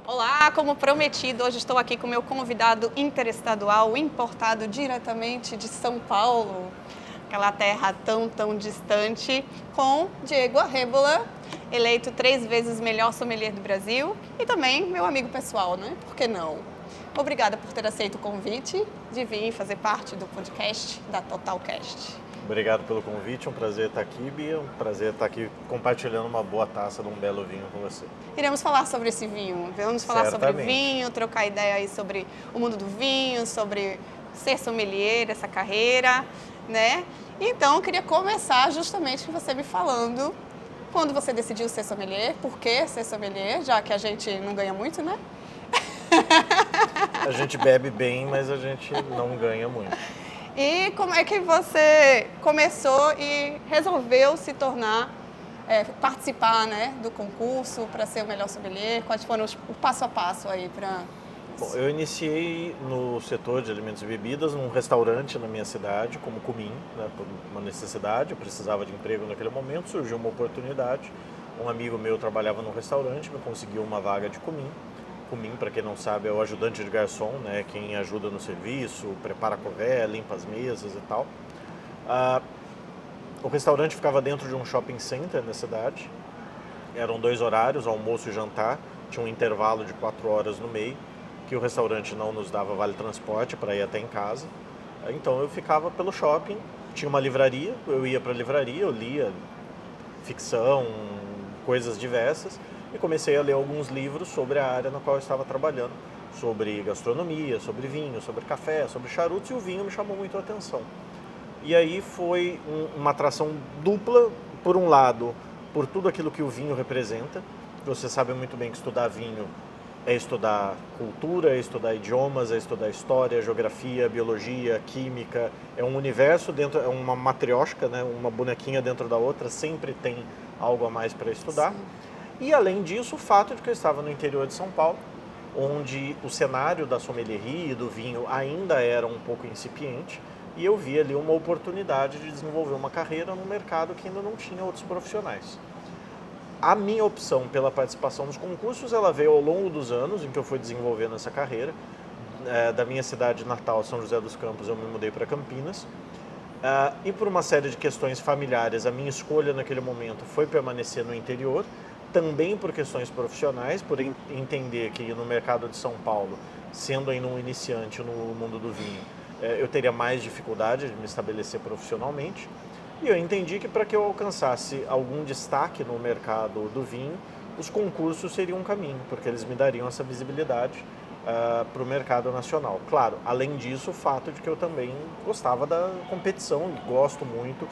Olá, como prometido, hoje estou aqui com meu convidado interestadual, importado diretamente de São Paulo, aquela terra tão distante, com Diego Arrebola, eleito 3 vezes melhor sommelier do Brasil e também meu amigo pessoal, né? Por que não? Obrigada por ter aceito o convite de vir fazer parte do podcast da Totalcast. Obrigado pelo convite, um prazer estar aqui, Bia, um prazer estar aqui compartilhando uma boa taça de um belo vinho com você. Iremos falar sobre esse vinho, vamos falar sobre Certamente. vinho, trocar ideia aí sobre o mundo do vinho, sobre ser sommelier, essa carreira, né? Então, eu queria começar justamente com você me falando quando você decidiu ser sommelier, por que ser sommelier, já que a gente não ganha muito, né? A gente bebe bem, mas a gente não ganha muito. E como é que você começou e resolveu se tornar, participar, né, do concurso para ser o melhor sommelier? Quais foram o passo a passo aí para... Bom, eu iniciei no setor de alimentos e bebidas num restaurante na minha cidade, como cumim, né, por uma necessidade. Eu precisava de emprego naquele momento, surgiu uma oportunidade. Um amigo meu trabalhava num restaurante, me conseguiu uma vaga de cumim. Cumim, para quem não sabe, é o ajudante de garçom, né? Quem ajuda no serviço, prepara a cové, limpa as mesas e tal. O restaurante ficava dentro de um shopping center na cidade. Eram 2 horários, almoço e jantar. Tinha um intervalo de 4 horas no meio, que o restaurante não nos dava vale transporte para ir até em casa. Então eu ficava pelo shopping, tinha uma livraria, eu ia para a livraria, eu lia ficção, coisas diversas, e comecei a ler alguns livros sobre a área na qual eu estava trabalhando, sobre gastronomia, sobre vinho, sobre café, sobre charutos, e o vinho me chamou muito a atenção. E aí foi uma atração dupla, por um lado, por tudo aquilo que o vinho representa. Você sabe muito bem que estudar vinho é estudar cultura, é estudar idiomas, é estudar história, geografia, biologia, química. É um universo dentro, é uma matriosca, né? Uma bonequinha dentro da outra, sempre tem algo a mais para estudar. Sim. E além disso, o fato de que eu estava no interior de São Paulo, onde o cenário da sommelierie e do vinho ainda era um pouco incipiente, e eu vi ali uma oportunidade de desenvolver uma carreira num mercado que ainda não tinha outros profissionais. A minha opção pela participação nos concursos, ela veio ao longo dos anos em que eu fui desenvolvendo essa carreira. Da minha cidade natal, São José dos Campos, eu me mudei para Campinas. E por uma série de questões familiares, a minha escolha naquele momento foi permanecer no interior, também por questões profissionais, por entender que no mercado de São Paulo, sendo ainda um iniciante no mundo do vinho, eu teria mais dificuldade de me estabelecer profissionalmente. E eu entendi que para que eu alcançasse algum destaque no mercado do vinho, os concursos seriam um caminho, porque eles me dariam essa visibilidade para o mercado nacional. Claro, além disso, o fato de que eu também gostava da competição e gosto muito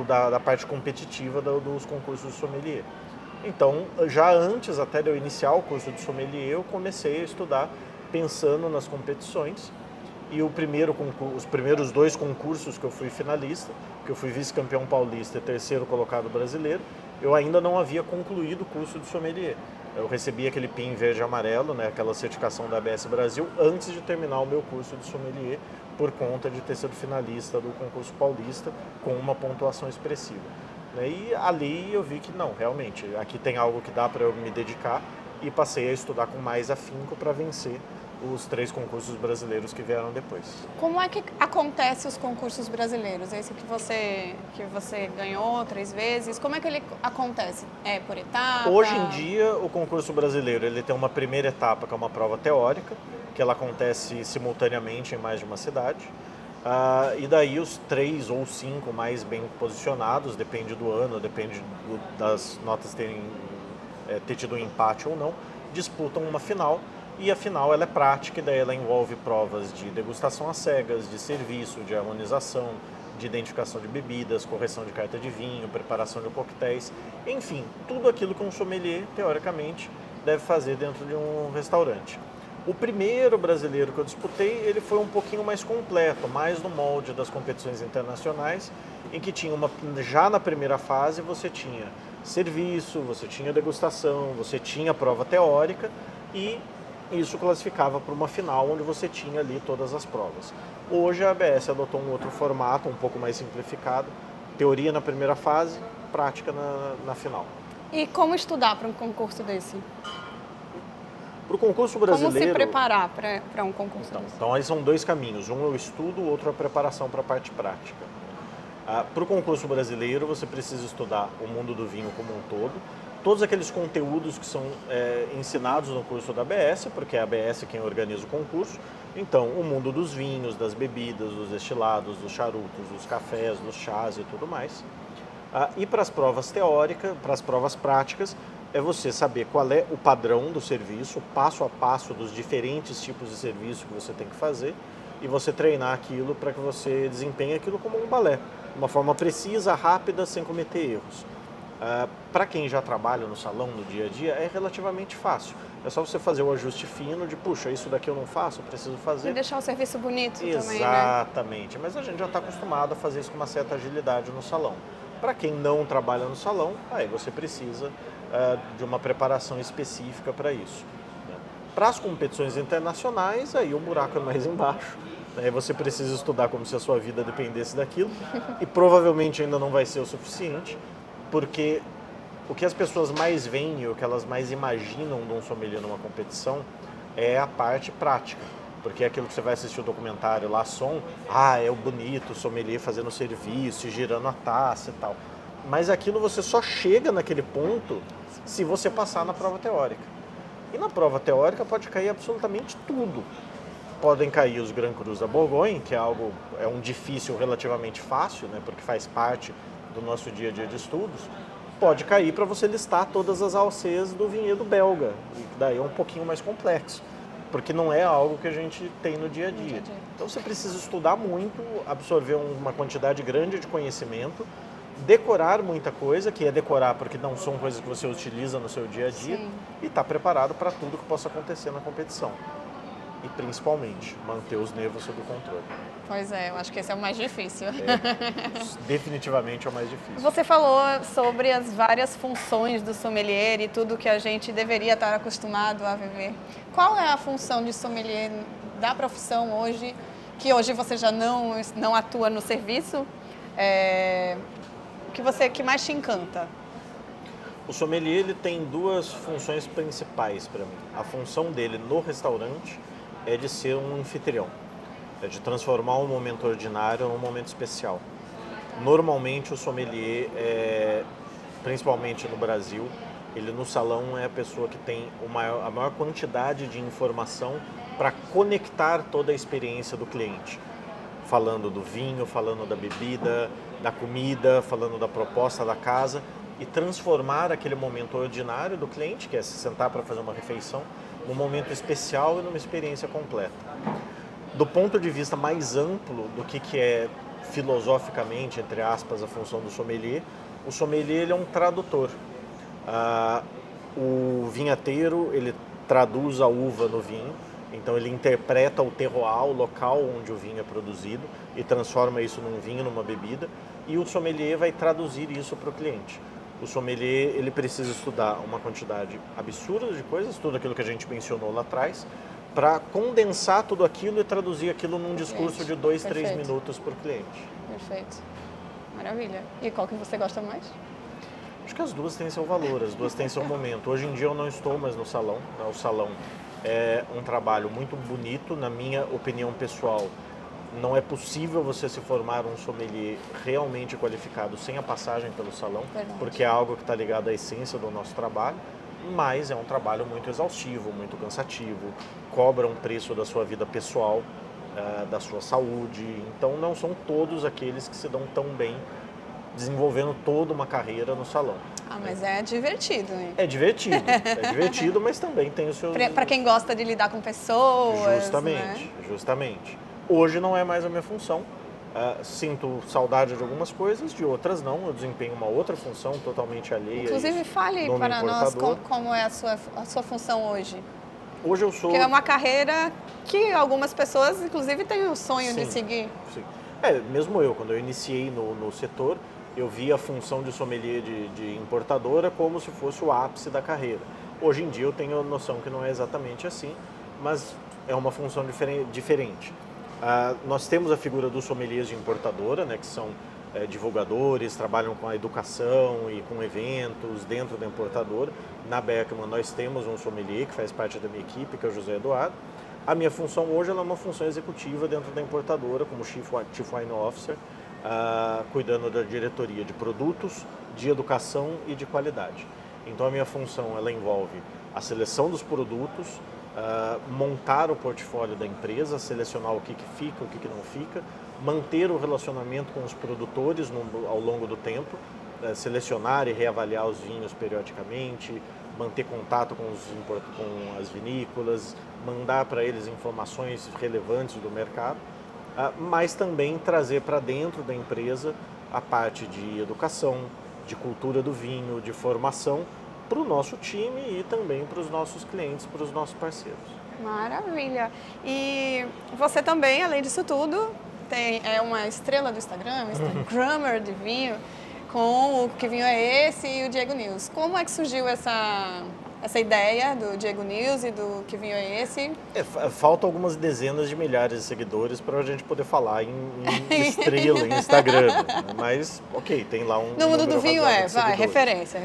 da parte competitiva dos concursos de sommelier. Então, já antes até de eu iniciar o curso de sommelier, eu comecei a estudar pensando nas competições. E os primeiros 2 concursos que eu fui finalista, que eu fui vice-campeão paulista e 3º colocado brasileiro, eu ainda não havia concluído o curso de sommelier. Eu recebi aquele PIN verde e amarelo, né, aquela certificação da ABS Brasil, antes de terminar o meu curso de sommelier, por conta de ter sido finalista do concurso paulista com uma pontuação expressiva. E ali eu vi que não, realmente, aqui tem algo que dá para eu me dedicar, e passei a estudar com mais afinco para vencer os 3 concursos brasileiros que vieram depois. Como é que acontece os concursos brasileiros? Esse que você ganhou 3 vezes, como é que ele acontece? É por etapa? Hoje em dia, o concurso brasileiro ele tem uma primeira etapa, que é uma prova teórica, que ela acontece simultaneamente em mais de uma cidade. E daí os 3 ou 5 mais bem posicionados, depende do ano, depende das notas ter tido um empate ou não, disputam uma final. E a final ela é prática, e daí ela envolve provas de degustação às cegas, de serviço, de harmonização, de identificação de bebidas, correção de carta de vinho, preparação de coquetéis, enfim, tudo aquilo que um sommelier, teoricamente, deve fazer dentro de um restaurante. O primeiro brasileiro que eu disputei, ele foi um pouquinho mais completo, mais no molde das competições internacionais, em que tinha já na primeira fase você tinha serviço, você tinha degustação, você tinha prova teórica, e isso classificava para uma final onde você tinha ali todas as provas. Hoje a ABS adotou um outro formato, um pouco mais simplificado, teoria na primeira fase, prática na final. E como estudar para um concurso desse? o concurso Como se brasileiro... preparar para um concurso desse? Então, aí são dois caminhos. Um é o estudo, o outro é a preparação para a parte prática. Para o concurso brasileiro, você precisa estudar o mundo do vinho como um todo, todos aqueles conteúdos que são ensinados no curso da ABS, porque é a ABS quem organiza o concurso. Então, o mundo dos vinhos, das bebidas, dos destilados, dos charutos, dos cafés, dos chás e tudo mais. E para as provas teóricas, para as provas práticas, é você saber qual é o padrão do serviço, o passo a passo dos diferentes tipos de serviço que você tem que fazer e você treinar aquilo para que você desempenhe aquilo como um balé, de uma forma precisa, rápida, sem cometer erros. Para quem já trabalha no salão, no dia a dia, é relativamente fácil. É só você fazer o ajuste fino de, puxa, isso daqui eu não faço, eu preciso fazer. E deixar o serviço bonito também, né? Exatamente, mas a gente já está acostumado a fazer isso com uma certa agilidade no salão. Para quem não trabalha no salão, aí você precisa de uma preparação específica para isso. Né? Para as competições internacionais, aí o buraco é mais embaixo. Aí você precisa estudar como se a sua vida dependesse daquilo e provavelmente ainda não vai ser o suficiente, porque o que as pessoas mais veem e o que elas mais imaginam de um sommelier numa competição é a parte prática. Porque é aquilo que você vai assistir o documentário lá, é o bonito, o sommelier fazendo serviço, girando a taça e tal. Mas aquilo você só chega naquele ponto se você passar na prova teórica. E na prova teórica pode cair absolutamente tudo. Podem cair os Grand Crus da Bourgogne, que é um difícil relativamente fácil, né, porque faz parte do nosso dia a dia de estudos. Pode cair para você listar todas as alcês do vinhedo belga, e daí é um pouquinho mais complexo, porque não é algo que a gente tem no dia a dia. Então você precisa estudar muito, absorver uma quantidade grande de conhecimento, decorar muita coisa, que é decorar porque não são coisas que você utiliza no seu dia a dia, e estar preparado para tudo que possa acontecer na competição. E principalmente, manter os nervos sob controle. Pois é, eu acho que esse é o mais difícil. Definitivamente é o mais difícil. Você falou sobre as várias funções do sommelier e tudo que a gente deveria estar acostumado a viver. Qual é a função de sommelier da profissão hoje, que hoje você já não atua no serviço? O que mais te encanta? O sommelier ele tem duas funções principais para mim. A função dele no restaurante é de ser um anfitrião, é de transformar um momento ordinário num momento especial. Normalmente o sommelier, principalmente no Brasil, ele no salão é a pessoa que tem a maior quantidade de informação para conectar toda a experiência do cliente. Falando do vinho, falando da bebida, da comida, falando da proposta da casa e transformar aquele momento ordinário do cliente, que é se sentar para fazer uma refeição, num momento especial e numa experiência completa. Do ponto de vista mais amplo do que é filosoficamente, entre aspas, a função do sommelier, o sommelier ele é um tradutor. O vinhateiro ele traduz a uva no vinho, então ele interpreta o terroir, o local onde o vinho é produzido e transforma isso num vinho, numa bebida, e o sommelier vai traduzir isso para o cliente. O sommelier ele precisa estudar uma quantidade absurda de coisas, tudo aquilo que a gente mencionou lá atrás, para condensar tudo aquilo e traduzir aquilo num discurso de 2, 3 minutos por cliente. Perfeito. Maravilha. E qual que você gosta mais? Acho que as duas têm seu valor, as duas têm seu momento. Hoje em dia eu não estou mais no salão, né? O salão é um trabalho muito bonito, na minha opinião pessoal. Não é possível você se formar um sommelier realmente qualificado sem a passagem pelo salão, porque é algo que está ligado à essência do nosso trabalho, mas é um trabalho muito exaustivo, muito cansativo, cobra um preço da sua vida pessoal, da sua saúde, então não são todos aqueles que se dão tão bem desenvolvendo toda uma carreira no salão. Mas é divertido, hein? É divertido, mas também tem o seu... Para quem gosta de lidar com pessoas, Justamente. Hoje não é mais a minha função. Sinto saudade de algumas coisas, de outras não. Eu desempenho uma outra função totalmente alheia. Inclusive, fale para nós como é a sua função hoje. Hoje eu sou... Que é uma carreira que algumas pessoas, inclusive, têm o sonho de seguir. Sim. Mesmo eu, quando eu iniciei no setor, eu vi a função de sommelier de importadora como se fosse o ápice da carreira. Hoje em dia eu tenho a noção que não é exatamente assim, mas é uma função diferente. Nós temos a figura dos sommeliers de importadora, né, que são divulgadores, trabalham com a educação e com eventos dentro da importadora. Na Beckman nós temos um sommelier que faz parte da minha equipe, que é o José Eduardo. A minha função hoje ela é uma função executiva dentro da importadora, como Chief Wine Officer, cuidando da diretoria de produtos, de educação e de qualidade. Então a minha função ela envolve a seleção dos produtos, montar o portfólio da empresa, selecionar o que fica, o que não fica, manter o relacionamento com os produtores ao longo do tempo, selecionar e reavaliar os vinhos periodicamente, manter contato com as vinícolas, mandar para eles informações relevantes do mercado, mas também trazer para dentro da empresa a parte de educação, de cultura do vinho, de formação, para o nosso time e também para os nossos clientes, para os nossos parceiros. Maravilha! E você também, além disso tudo, é uma estrela do Instagram, um Instagrammer de vinho, com o Que Vinho É Esse e o Diego News. Como é que surgiu essa ideia do Diego News e do Que Vinho É Esse? Faltam algumas dezenas de milhares de seguidores para a gente poder falar em estrela, em Instagram. Mas, ok, tem lá um... No mundo do vinho referência.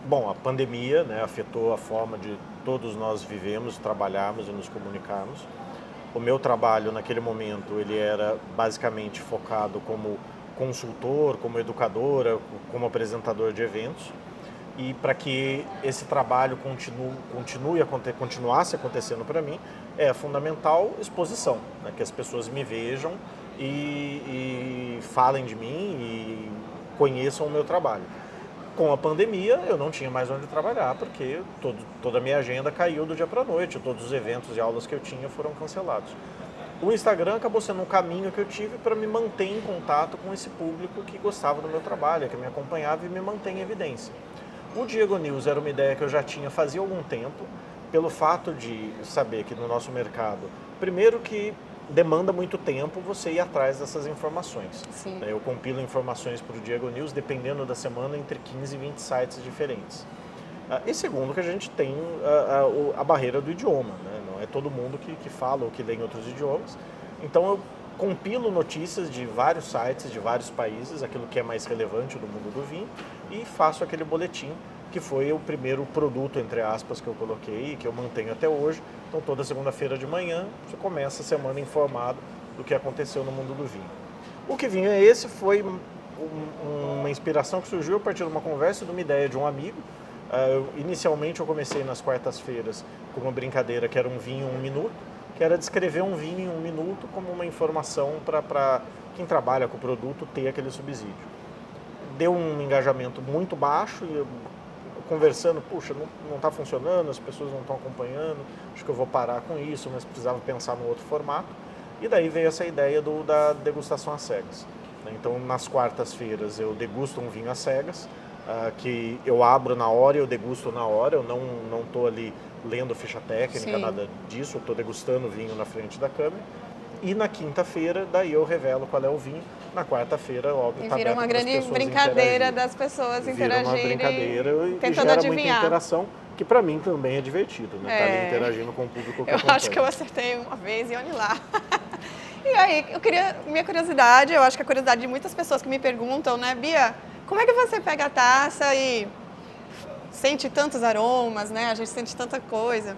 Bom, a pandemia, né, afetou a forma de todos nós vivemos, trabalharmos e nos comunicarmos. O meu trabalho naquele momento ele era basicamente focado como consultor, como educadora, como apresentador de eventos. E para que esse trabalho continuasse acontecendo para mim, é fundamental exposição, né, que as pessoas me vejam e falem de mim e conheçam o meu trabalho. Com a pandemia, eu não tinha mais onde trabalhar, porque toda a minha agenda caiu do dia para a noite, todos os eventos e aulas que eu tinha foram cancelados. O Instagram acabou sendo um caminho que eu tive para me manter em contato com esse público que gostava do meu trabalho, que me acompanhava e me mantém em evidência. O Diego News era uma ideia que eu já tinha fazia algum tempo, pelo fato de saber que no nosso mercado, primeiro que demanda muito tempo você ir atrás dessas informações. Sim. Eu compilo informações para o Diego News, dependendo da semana, entre 15 e 20 sites diferentes. E segundo, que a gente tem a barreira do idioma, né? Não é todo mundo que fala ou que lê em outros idiomas. Então eu compilo notícias de vários sites, de vários países, aquilo que é mais relevante do mundo do vinho, e faço aquele boletim, que foi o primeiro produto, entre aspas, que eu coloquei e que eu mantenho até hoje. Então, toda segunda-feira de manhã, você começa a semana informado do que aconteceu no mundo do vinho. O Que Vinho É Esse foi uma inspiração que surgiu a partir de uma conversa, de uma ideia de um amigo. Inicialmente, eu comecei nas quartas-feiras com uma brincadeira que era um vinho em 1 minuto, que era descrever um vinho em 1 minuto como uma informação para quem trabalha com o produto ter aquele subsídio. Deu um engajamento muito baixo e eu, conversando, puxa, não está funcionando, as pessoas não estão acompanhando, acho que eu vou parar com isso, mas precisava pensar num outro formato. E daí veio essa ideia da degustação às cegas. Então, nas quartas-feiras eu degusto um vinho às cegas, que eu abro na hora e eu degusto na hora, eu não estou ali lendo ficha técnica, Sim. Nada disso, eu estou degustando o vinho na frente da câmera. E na quinta-feira, daí eu revelo qual é o vinho. Na quarta-feira, óbvio, está aberto para as pessoas interagirem. Vira uma grande brincadeira das pessoas interagirem. Vira uma brincadeira e tentando gera adivinhar. muita interação, que para mim também é divertido, né? Estar ali interagindo com o público que eu acompanha. acho que eu acertei uma vez e olhe lá. E aí, minha curiosidade, eu acho que a curiosidade de muitas pessoas que me perguntam, né, Bia, como é que você pega a taça e sente tantos aromas, né? A gente sente tanta coisa.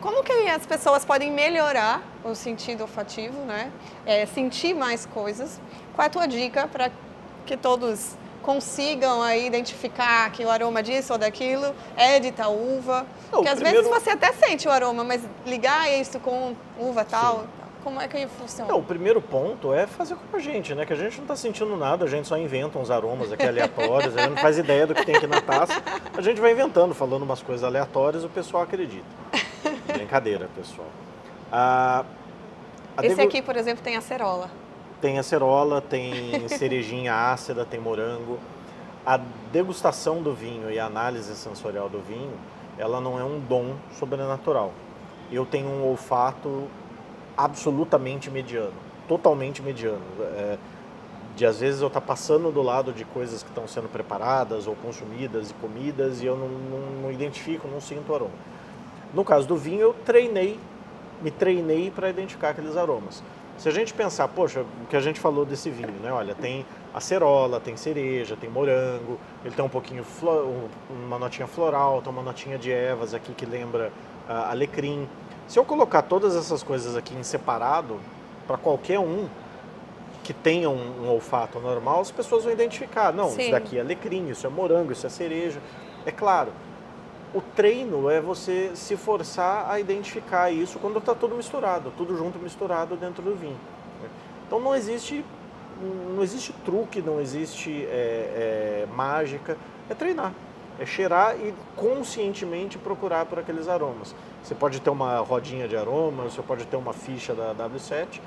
Como que as pessoas podem melhorar o sentido olfativo, né? Sentir mais coisas? Qual é a tua dica para que todos consigam aí identificar que o aroma disso ou daquilo é de tal uva? Porque às vezes você até sente o aroma, mas ligar isso com uva tal, como é que funciona? O primeiro ponto é fazer como a gente, né? Que a gente não está sentindo nada, a gente só inventa uns aromas aqui aleatórios, a gente não faz ideia do que tem aqui na taça, a gente vai inventando, falando umas coisas aleatórias, o pessoal acredita. Brincadeira, pessoal. Esse aqui, por exemplo, tem acerola. Tem acerola, tem cerejinha ácida, tem morango. A degustação do vinho e a análise sensorial do vinho, ela não é um dom sobrenatural. Eu tenho um olfato absolutamente mediano, totalmente mediano. Às vezes eu estou passando do lado de coisas que estão sendo preparadas ou consumidas e comidas e eu não identifico, não sinto o aroma. No caso do vinho, eu me treinei para identificar aqueles aromas. Se a gente pensar, poxa, o que a gente falou desse vinho, né? Olha, tem acerola, tem cereja, tem morango, ele tem um pouquinho, uma notinha floral, tem uma notinha de ervas aqui que lembra alecrim. Se eu colocar todas essas coisas aqui em separado, para qualquer um que tenha um olfato normal, as pessoas vão identificar. Não, Sim. Isso daqui é alecrim, isso é morango, isso é cereja. É claro, o treino é você se forçar a identificar isso quando está tudo misturado, tudo junto misturado dentro do vinho. Então não existe truque, não existe mágica, é treinar, é cheirar e conscientemente procurar por aqueles aromas. Você pode ter uma rodinha de aromas, você pode ter uma ficha da W7,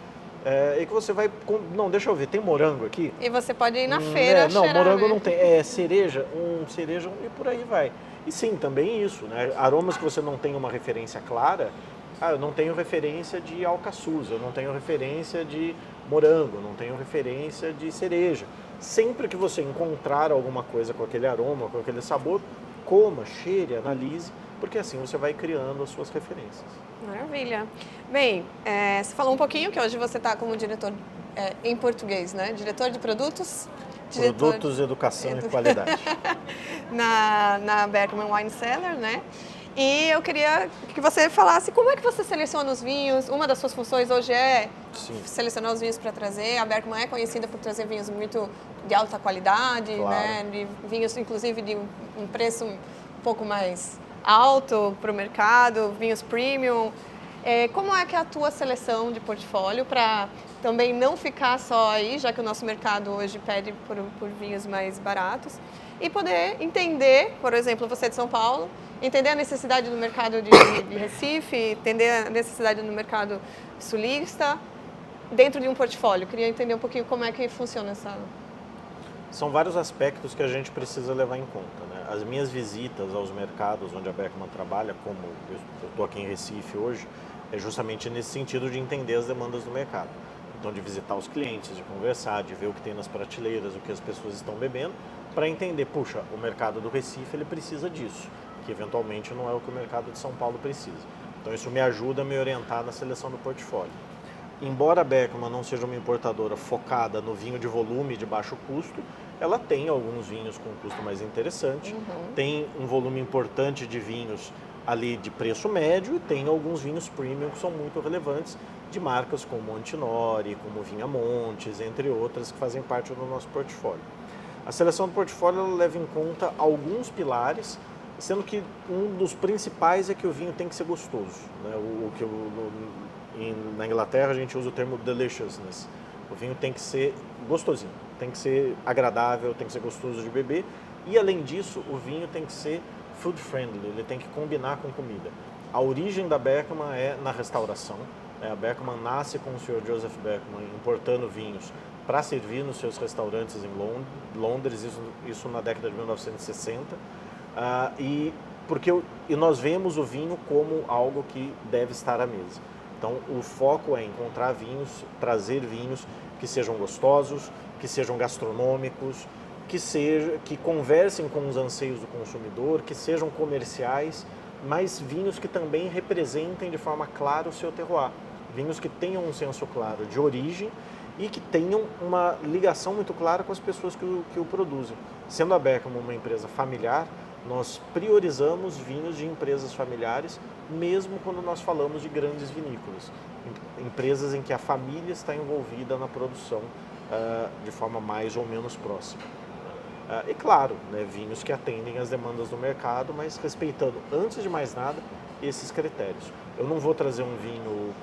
e que você vai... Não, deixa eu ver, tem morango aqui? E você pode ir na feira Não, cheirar, morango né? não tem. É cereja, cereja e por aí vai. E sim, também isso, né? Aromas que você não tem uma referência clara. Eu não tenho referência de alcaçuz, eu não tenho referência de morango, eu não tenho referência de cereja. Sempre que você encontrar alguma coisa com aquele aroma, com aquele sabor, coma, cheire, analise, porque assim você vai criando as suas referências. Maravilha. Bem, você falou um pouquinho que hoje você está como diretor em português, né? Diretor de produtos? Produtos, educação e qualidade. na Berkman Wine Cellar, né? E eu queria que você falasse como é que você seleciona os vinhos. Uma das suas funções hoje é selecionar os vinhos para trazer. A Berkman é conhecida por trazer vinhos muito de alta qualidade, claro. né? De vinhos, inclusive, de um preço um pouco mais alto para o mercado, vinhos premium. Como é que é a tua seleção de portfólio para também não ficar só aí, já que o nosso mercado hoje pede por vinhos mais baratos, e poder entender, por exemplo, você é de São Paulo, entender a necessidade do mercado de Recife, entender a necessidade do mercado sulista, dentro de um portfólio. Queria entender um pouquinho como é que funciona essa... São vários aspectos que a gente precisa levar em conta, né? As minhas visitas aos mercados onde a Berkman trabalha, como eu estou aqui em Recife hoje, é justamente nesse sentido de entender as demandas do mercado. Então, de visitar os clientes, de conversar, de ver o que tem nas prateleiras, o que as pessoas estão bebendo, para entender, puxa, o mercado do Recife ele precisa disso, que eventualmente não é o que o mercado de São Paulo precisa. Então, isso me ajuda a me orientar na seleção do portfólio. Embora a Berkman não seja uma importadora focada no vinho de volume de baixo custo, ela tem alguns vinhos com custo mais interessante, tem um volume importante de vinhos ali de preço médio e tem alguns vinhos premium que são muito relevantes de marcas como Antinori, como Vinha Montes, entre outras que fazem parte do nosso portfólio. A seleção do portfólio ela leva em conta alguns pilares, sendo que um dos principais é que o vinho tem que ser gostoso, né? Na Inglaterra a gente usa o termo deliciousness. O vinho tem que ser gostosinho, tem que ser agradável, tem que ser gostoso de beber e além disso o vinho tem que ser food friendly, ele tem que combinar com comida. A origem da Berkman é na restauração. A Berkman nasce com o Sr. Joseph Berkman importando vinhos para servir nos seus restaurantes em Londres, isso na década de 1960. E nós vemos o vinho como algo que deve estar à mesa. Então, o foco é encontrar vinhos, trazer vinhos que sejam gostosos, que sejam gastronômicos, que conversem com os anseios do consumidor, que sejam comerciais, mas vinhos que também representem de forma clara o seu terroir. Vinhos que tenham um senso claro de origem e que tenham uma ligação muito clara com as pessoas que o produzem. Sendo a Berkman uma empresa familiar, nós priorizamos vinhos de empresas familiares, mesmo quando nós falamos de grandes vinícolas. Empresas em que a família está envolvida na produção de forma mais ou menos próxima. E claro, né, vinhos que atendem às demandas do mercado, mas respeitando, antes de mais nada, esses critérios. Eu não vou trazer um vinho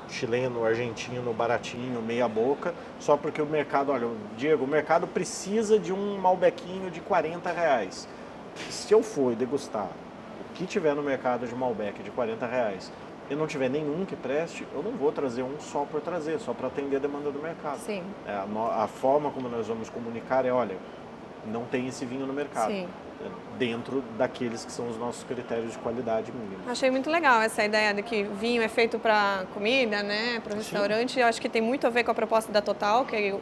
chileno, argentino, baratinho, meia boca, só porque o mercado, olha, Diego, o mercado precisa de um Malbequinho de R$40. Se eu for degustar o que tiver no mercado de Malbec de R$40 e não tiver nenhum que preste, eu não vou trazer um só por trazer, só para atender a demanda do mercado. Sim. A forma como nós vamos comunicar é, olha, não tem esse vinho no mercado. Sim. Dentro daqueles que são os nossos critérios de qualidade mínimos. Achei muito legal essa ideia de que vinho é feito para comida, né, para o restaurante. Eu acho que tem muito a ver com a proposta da Total, que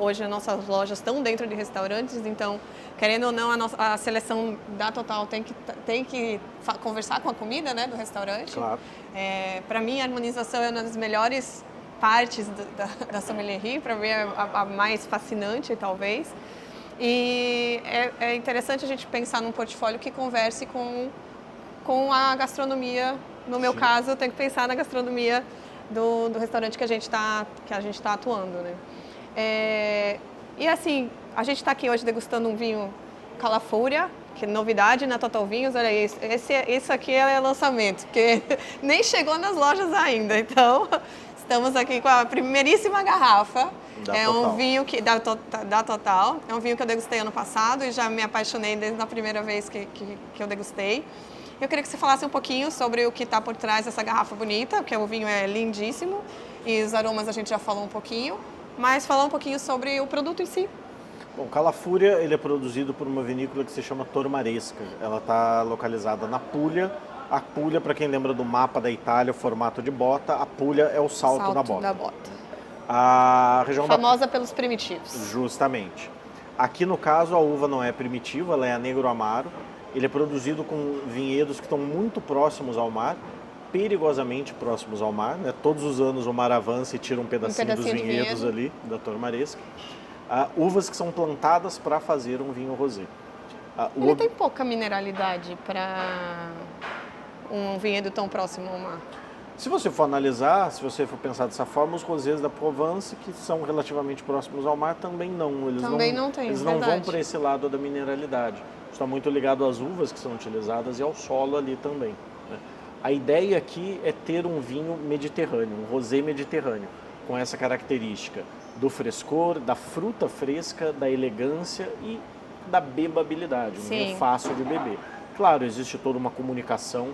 hoje as nossas lojas estão dentro de restaurantes, então, querendo ou não, a seleção da Total tem que conversar com a comida, né, do restaurante. Claro. Para mim, a harmonização é uma das melhores partes da sommelierie, para ver a mais fascinante, talvez. E é interessante a gente pensar num portfólio que converse com a gastronomia. No meu caso, eu tenho que pensar na gastronomia do restaurante que a gente tá atuando, né? E assim, a gente está aqui hoje degustando um vinho Calafúria, que é novidade na Total Vinhos. Olha isso, isso aqui é lançamento, porque nem chegou nas lojas ainda. Então, estamos aqui com a primeiríssima garrafa. Um vinho da Total. É um vinho que eu degustei ano passado e já me apaixonei desde a primeira vez que eu degustei. Eu queria que você falasse um pouquinho sobre o que está por trás dessa garrafa bonita, porque o vinho é lindíssimo e os aromas a gente já falou um pouquinho, mas falar um pouquinho sobre o produto em si. Bom, o Calafúria ele é produzido por uma vinícola que se chama Tormaresca. Ela está localizada na Puglia. A Puglia, para quem lembra do mapa da Itália, o formato de bota, a Puglia é o salto da bota. A região famosa pelos primitivos. Justamente. Aqui no caso a uva não é primitiva, ela é a Negro Amaro. Ele é produzido com vinhedos que estão muito próximos ao mar, perigosamente próximos ao mar, né? Todos os anos o mar avança e tira um pedacinho dos vinhedos ali da Tormaresca. Uvas que são plantadas para fazer um vinho rosé. Ele tem pouca mineralidade para um vinhedo tão próximo ao mar. Se você for analisar, se você for pensar dessa forma, os rosés da Provence, que são relativamente próximos ao mar, também não. Eles não vão para esse lado da mineralidade. Está muito ligado às uvas que são utilizadas e ao solo ali também, né? A ideia aqui é ter um vinho mediterrâneo, um rosé mediterrâneo, com essa característica do frescor, da fruta fresca, da elegância e da bebabilidade, um vinho fácil de beber. Claro, existe toda uma comunicação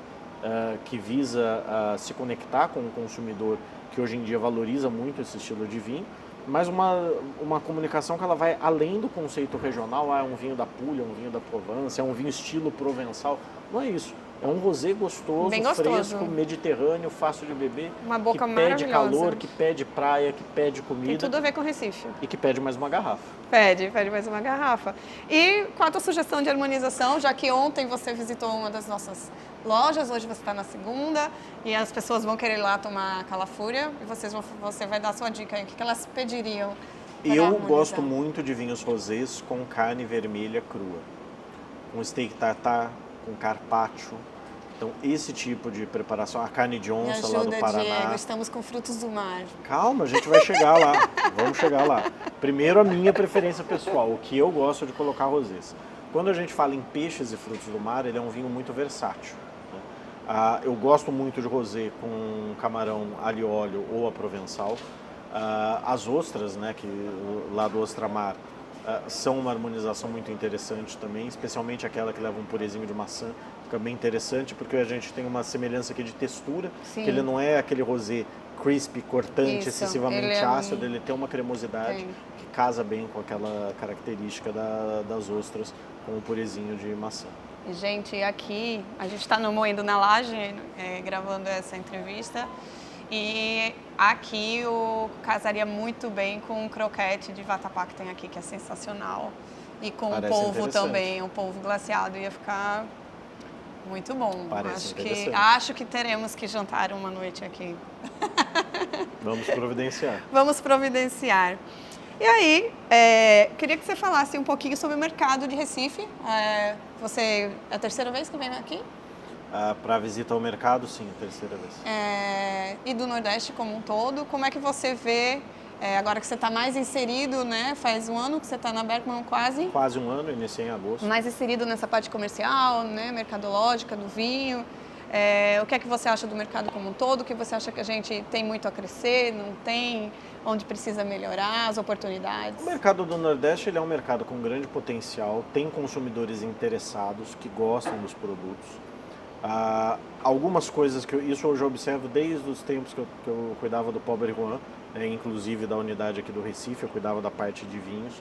que visa se conectar com o consumidor, que hoje em dia valoriza muito esse estilo de vinho, mas uma comunicação que ela vai além do conceito regional. É um vinho da Puglia, um vinho da Provence, é um vinho estilo provençal. Não é isso. É um rosé gostoso, fresco, mediterrâneo, fácil de beber, uma boca que pede calor, que pede praia, que pede comida. Tem tudo a ver com Recife. E que pede mais uma garrafa. Pede mais uma garrafa. E qual a tua sugestão de harmonização, já que ontem você visitou uma das nossas lojas, hoje você está na segunda, e as pessoas vão querer ir lá tomar Calafúria, e você vai dar a sua dica aí, o que elas pediriam? Eu gosto muito de vinhos rosés com carne vermelha crua, com steak tartar, com carpaccio. Então, esse tipo de preparação, a carne de onça lá do Paraná. Diego, estamos com frutos do mar. Calma, a gente vai chegar lá. Vamos chegar lá. Primeiro, a minha preferência pessoal, o que eu gosto de colocar rosés. Quando a gente fala em peixes e frutos do mar, ele é um vinho muito versátil, né? Eu gosto muito de rosé com camarão alho e óleo ou a provençal. As ostras, né, que lá do Ostramar, são uma harmonização muito interessante também, especialmente aquela que leva um purezinho de maçã. Fica bem interessante porque a gente tem uma semelhança aqui de textura, que ele não é aquele rosé crispy, cortante, excessivamente ácido, ele tem uma cremosidade que casa bem com aquela característica das ostras com o purezinho de maçã. Gente, aqui a gente está no Moendo na Laje, gravando essa entrevista, e aqui casaria muito bem com o croquete de vatapá que tem aqui, que é sensacional. E com o polvo também, o polvo glaciado, ia ficar muito bom. Acho que teremos que jantar uma noite aqui. Vamos providenciar. Vamos providenciar. E aí, queria que você falasse um pouquinho sobre o mercado de Recife. É a terceira vez que vem aqui? Para visita ao mercado, sim, a terceira vez. E do Nordeste como um todo, como é que você vê, agora que você está mais inserido, né? Faz um ano que você está na Berkman, quase? Quase um ano, iniciei em agosto. Mais inserido nessa parte comercial, né? Mercadológica, do vinho. O que é que você acha do mercado como um todo? O que você acha que a gente tem muito a crescer, não tem? Onde precisa melhorar, as oportunidades? O mercado do Nordeste ele é um mercado com grande potencial, tem consumidores interessados que gostam dos produtos. Algumas coisas isso eu já observo desde os tempos que eu cuidava do Pobre Juan, inclusive da unidade aqui do Recife, eu cuidava da parte de vinhos,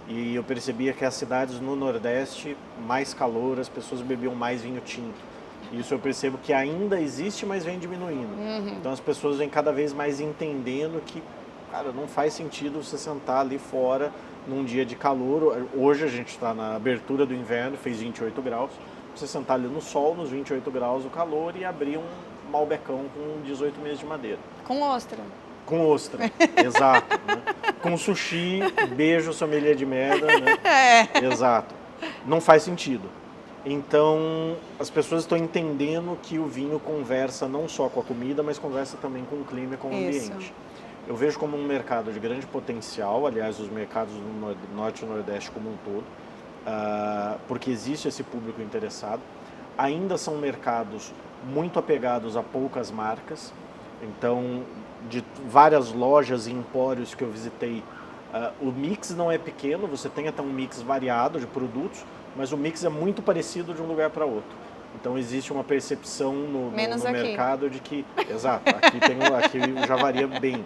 e eu percebia que as cidades no Nordeste, mais calor, as pessoas bebiam mais vinho tinto. Isso eu percebo que ainda existe, mas vem diminuindo. Então as pessoas vêm cada vez mais entendendo que, cara, não faz sentido você sentar ali fora num dia de calor. Hoje a gente está na abertura do inverno, fez 28 graus. Você sentar ali no sol, nos 28 graus o calor, e abrir um malbecão com 18 meses de madeira. Com ostra. Com ostra, exato. Né? Com sushi, beijo, sommelier de merda, né? Exato. Não faz sentido. Então, as pessoas estão entendendo que o vinho conversa não só com a comida, mas conversa também com o clima e com o ambiente. Eu vejo como um mercado de grande potencial, aliás, os mercados do Norte e Nordeste como um todo, porque existe esse público interessado. Ainda são mercados muito apegados a poucas marcas, então, de várias lojas e empórios que eu visitei, o mix não é pequeno, você tem até um mix variado de produtos, mas o mix é muito parecido de um lugar para outro. Então existe uma percepção no mercado de que... Exato, aqui já varia bem.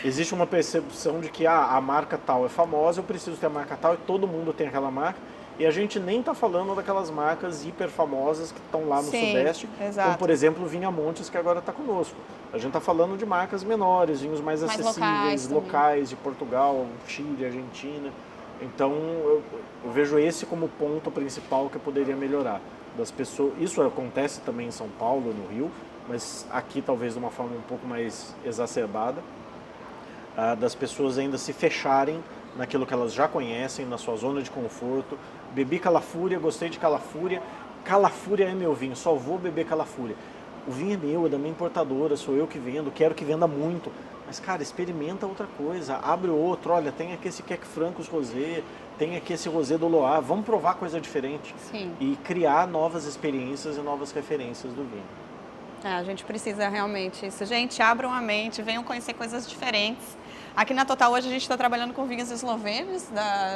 Existe uma percepção de que a marca tal é famosa, eu preciso ter a marca tal, e todo mundo tem aquela marca. E a gente nem está falando daquelas marcas hiper famosas que estão lá no Sudeste, como por exemplo o Vinha-Montes, que agora está conosco. A gente está falando de marcas menores, vinhos mais acessíveis, locais de Portugal, Chile, Argentina. Então eu vejo esse como ponto principal que poderia melhorar. Das pessoas, isso acontece também em São Paulo, no Rio, mas aqui talvez de uma forma um pouco mais exacerbada, das pessoas ainda se fecharem naquilo que elas já conhecem, na sua zona de conforto. Bebi Calafúria, gostei de Calafúria, Calafúria é meu vinho, só vou beber Calafúria. O vinho é meu, é da minha importadora, sou eu que vendo, quero que venda muito. Mas, cara, experimenta outra coisa, abre outro, olha, tem aqui esse Queque Francos Rosé, tem aqui esse Rosé do Loire, vamos provar coisa diferente. Sim. E criar novas experiências e novas referências do vinho. A gente precisa realmente isso. Gente, abram a mente, venham conhecer coisas diferentes. Aqui na Total hoje a gente está trabalhando com vinhos eslovenos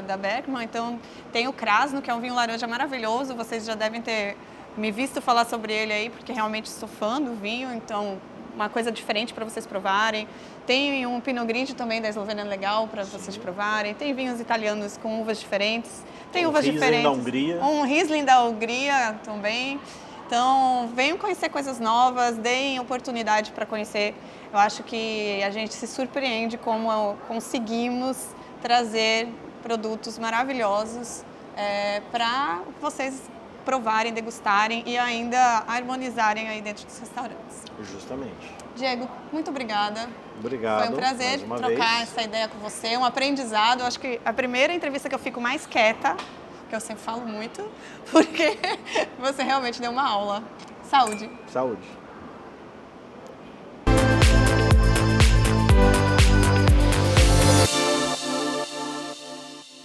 da Bergman, então tem o Krasno, que é um vinho laranja maravilhoso, vocês já devem ter me visto falar sobre ele aí, porque realmente sou fã do vinho, então uma coisa diferente para vocês provarem. Tem um Pinot Grigio também da Eslovênia legal para vocês provarem, tem vinhos italianos com uvas diferentes, tem uvas diferentes. Um Riesling da Hungria. Um Riesling da Hungria também. Então, venham conhecer coisas novas, deem oportunidade para conhecer. Eu acho que a gente se surpreende como conseguimos trazer produtos maravilhosos para vocês provarem, degustarem e ainda harmonizarem aí dentro dos restaurantes. Justamente. Diego, muito obrigada. Obrigado. Foi um prazer trocar essa ideia com você, um aprendizado. Eu acho que a primeira entrevista que eu fico mais quieta, que eu sempre falo muito, porque você realmente deu uma aula. Saúde. Saúde.